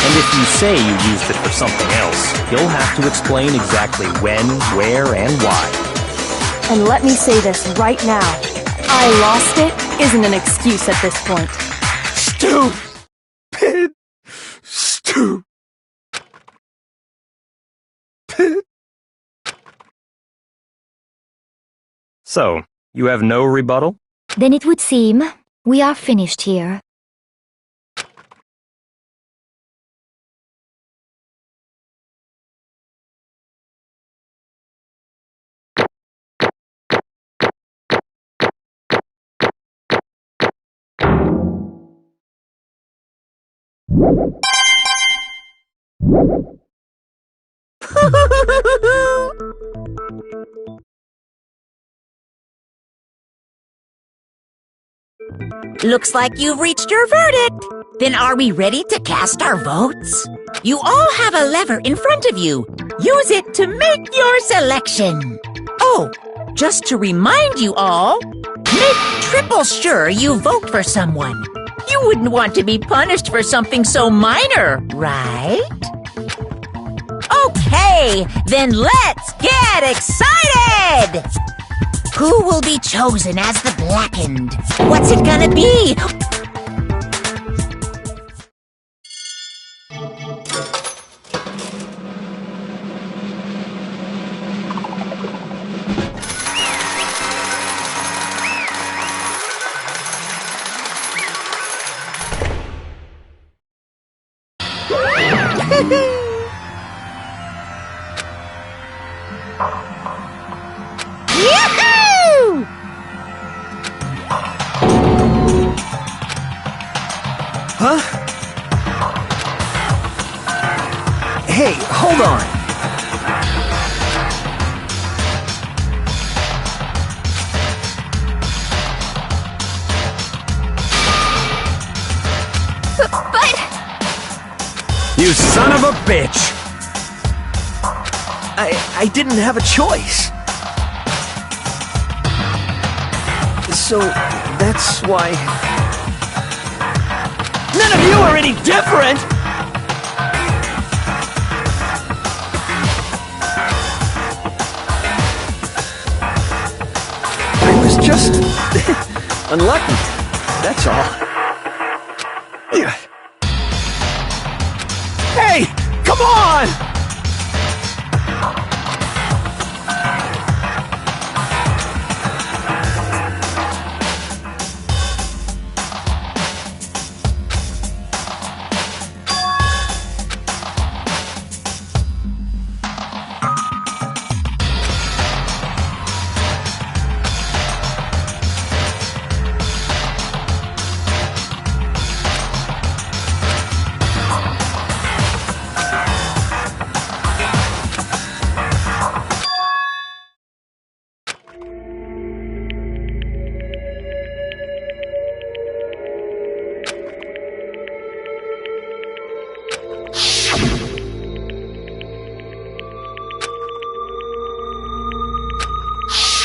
And if you say you used it for something else, you'll have to explain exactly when, where, and why. And let me say this right now. I lost it isn't an excuse at this point. Stupid. Stupid. So, you have no rebuttal? Then it would seem we are finished here. Looks like you've reached your verdict. Then are we ready to cast our votes? You all have a lever in front of you. Use it to make your selection. Oh, just to remind you all, make triple sure you vote for someone. You wouldn't want to be punished for something so minor, right? Okay, then let's get excited! Who will be chosen as the Blackened? What's it gonna be? Yahoo! Huh? Hey, hold on. But... You son of a bitch! I didn't have a choice. So, that's why... None of you are any different! I was just... unlucky. That's all. Hey! Come on!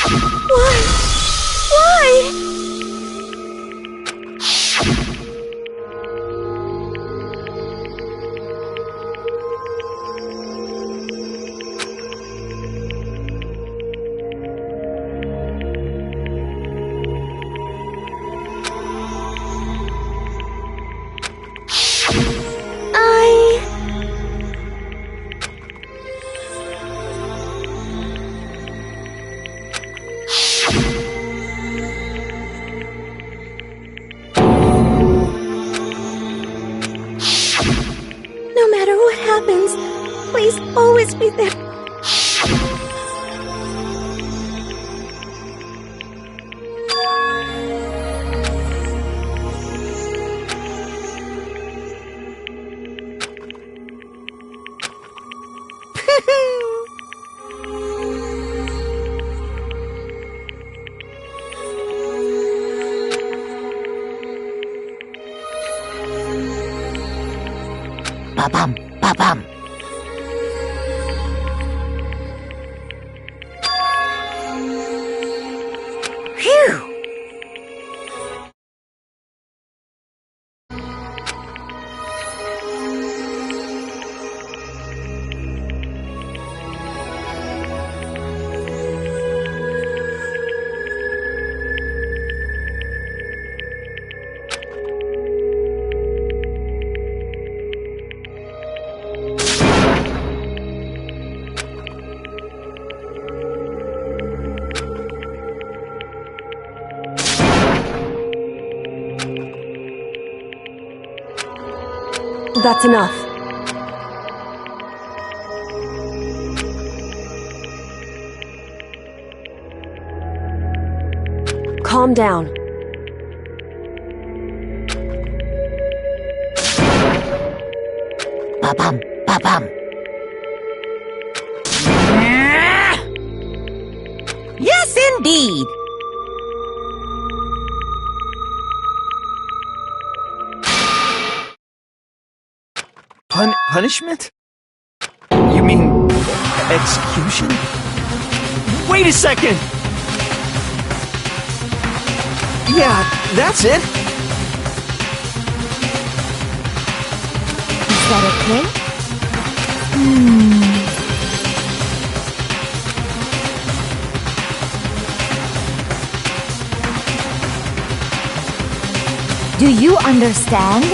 Why? Why? No matter what happens, please always be there. Ba-bum, ba-bum. Phew! That's enough. Calm down. Ba-bum, ba-bum. Yes, indeed. Punishment? You mean execution? Wait a second! Yeah, that's it. Is that okay? Do you understand?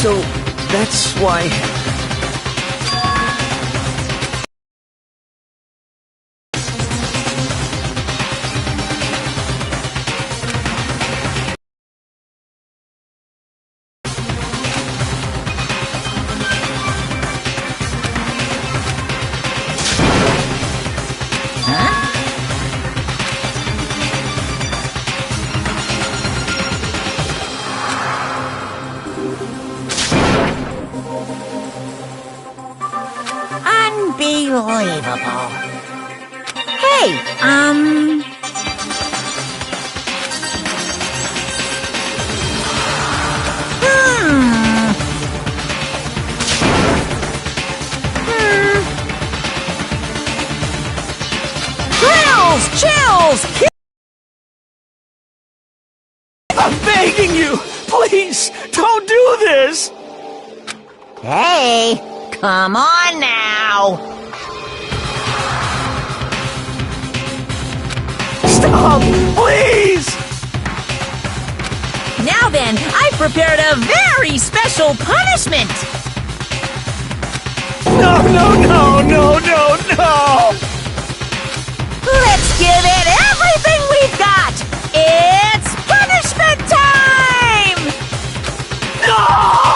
So, that's why... Unbelievable. Hey, Hmm. Chills! I'm begging you! Please, don't do this! Hey, come on now. Stop! Please! Now then, I've prepared a very special punishment. No, no, no, no, no, no! Let's give it everything we've got! It's punishment time! No!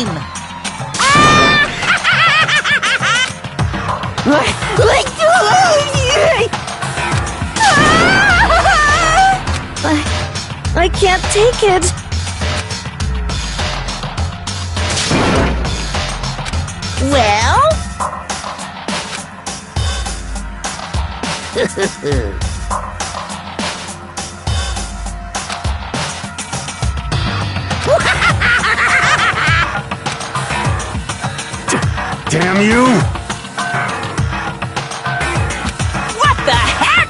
time! I can't take it. Well? Damn you! What the heck?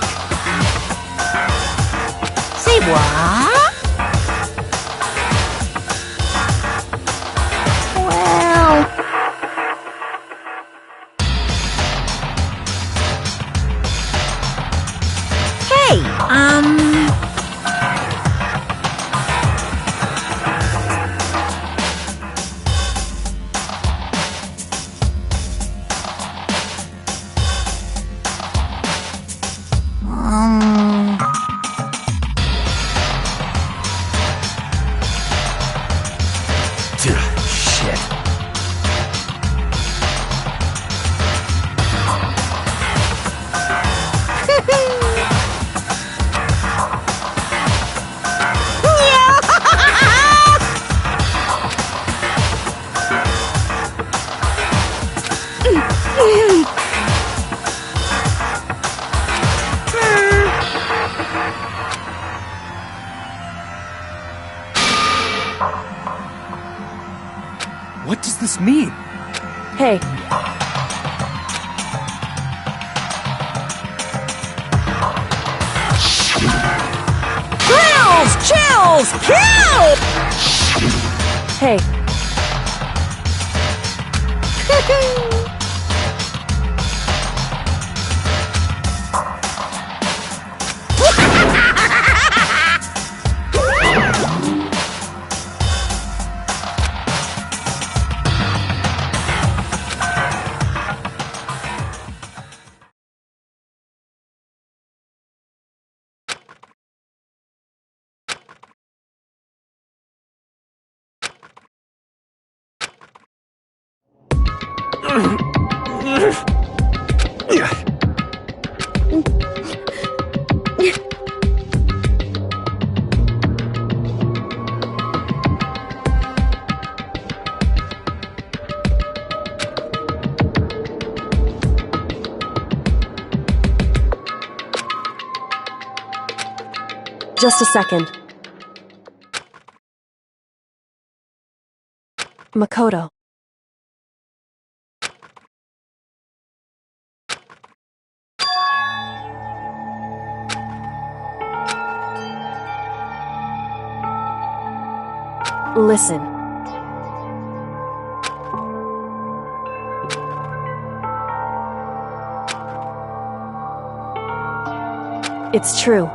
Say what? Well... Hey, Shit. What does this mean? Hey, Chills! Kill! hey. Just a second. Makoto. Listen. It's true.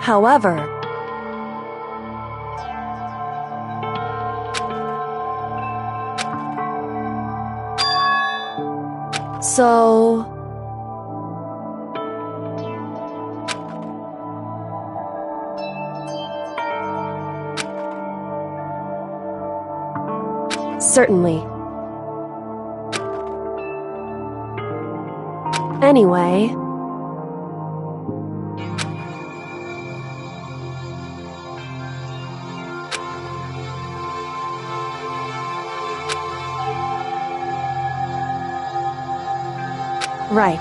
However, so certainly. Anyway, right.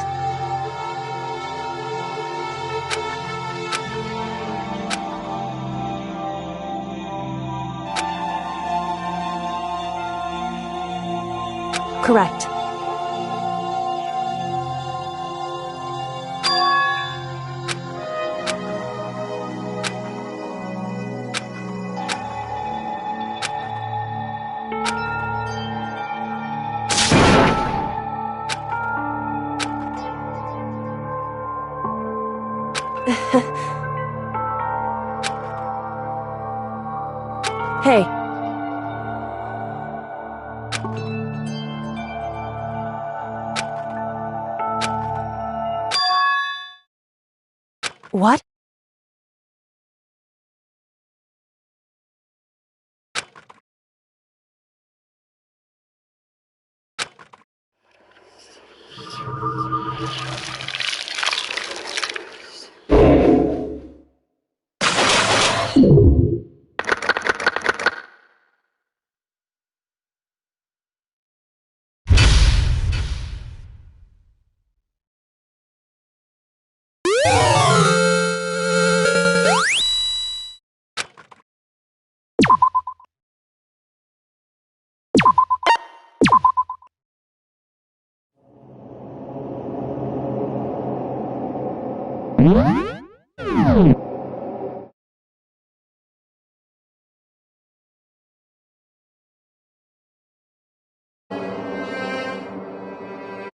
Correct. Hey. What? What?